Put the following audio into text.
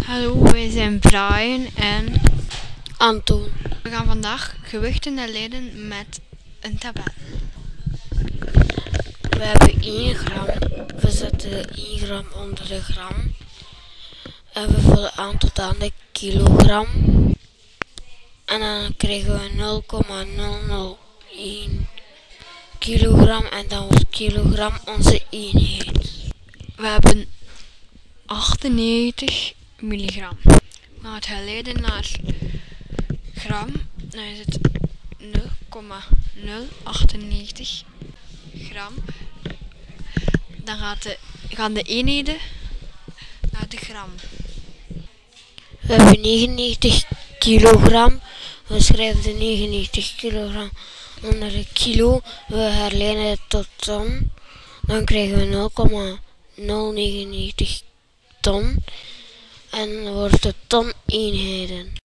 Hallo, wij zijn Brian en Anton. we gaan vandaag gewichten herleiden met een tabel. We hebben 1 gram. We zetten 1 gram onder de gram. En we vullen aan tot aan de kilogram. En dan krijgen we 0,001 kilogram. En dan wordt kilogram onze eenheid. We hebben 98 milligram. We gaan het herleiden naar gram. Dan is het 0,098 gram. Dan gaan de eenheden naar de gram. We hebben 99 kilogram. We schrijven de 99 kilogram onder de kilo. We herleiden het tot ton. Dan krijgen we 0,099 ton. En dan wordt het ton eenheden.